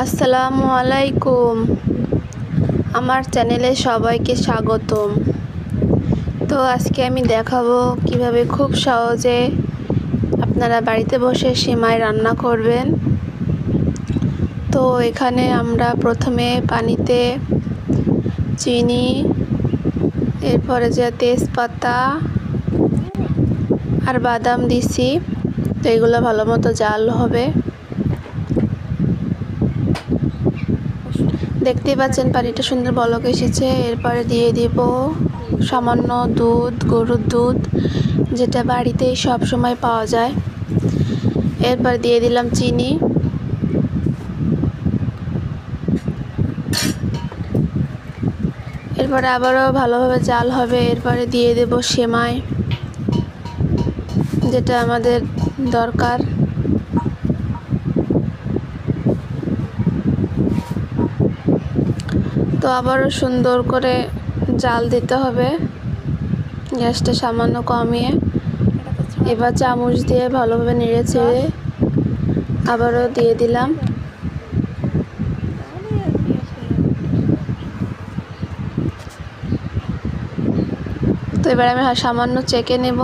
আসসালামু আলাইকুম। আমার চ্যানেলে সবাইকে স্বাগতম। তো আজকে আমি দেখাবো কিভাবে খুব সহজে আপনারা বাড়িতে বসে সিমাই রান্না করবেন। তো এখানে আমরা প্রথমে পানিতে চিনি, এরপরে যে তেজপাতা আর বাদাম দিছি। তো এগুলো ভালো মতো জাল হবে। দেখতেই পাচ্ছেন পানিটা সুন্দর বলক এসেছে। এরপরে দিয়ে দিব সামান্য দুধ, গরুর দুধ, যেটা বাড়িতেই সব সময় পাওয়া যায়। এরপর দিয়ে দিলাম চিনি। এরপরে আবারও ভালোভাবে জাল হবে। এরপরে দিয়ে দেব সেমাই, যেটা আমাদের দরকার। তো আবারও সুন্দর করে জাল দিতে হবে, গ্যাসটা সামান্য কমিয়ে। এবার চামচ দিয়ে ভালোভাবে নেড়ে ছেড়ে আবারও দিয়ে দিলাম। তো এবার আমি সামান্য চেখে নেব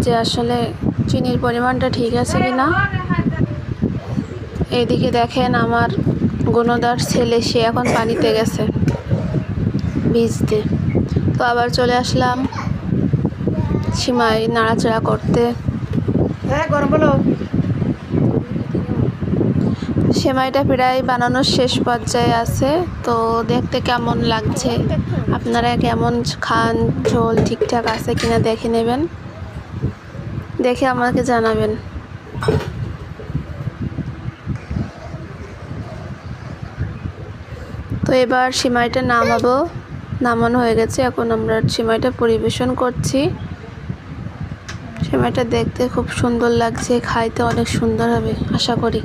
যে আসলে চিনির পরিমাণটা ঠিক আছে কিনা। এইদিকে দেখেন আমার গুণদার ছেলে, সে এখন পানিতে গেছে ভিজতে। তো আবার চলে আসলাম সিমাই নাড়াচাড়া করতে। সেমাইটা প্রায় বানানোর শেষ পর্যায়ে আছে। তো দেখতে কেমন লাগছে, আপনারা কেমন খান, ঝোল ঠিকঠাক আছে কিনা দেখে নেবেন, দেখে আমাকে জানাবেন। তো এবার সিমাইটা নামানো হয়ে গেছে। এখন আমরা সিমাইটা পরিবেশন করছি। সিমাইটা দেখতে খুব সুন্দর লাগছে, খাইতে অনেক সুন্দর হবে আশা করি।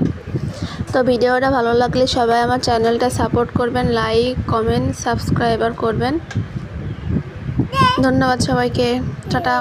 তো ভিডিওটা ভালো লাগলে সবাই আমার চ্যানেলটা সাপোর্ট করবেন, লাইক, কমেন্ট, সাবস্ক্রাইব করবেন। ধন্যবাদ সবাইকে, টাটা।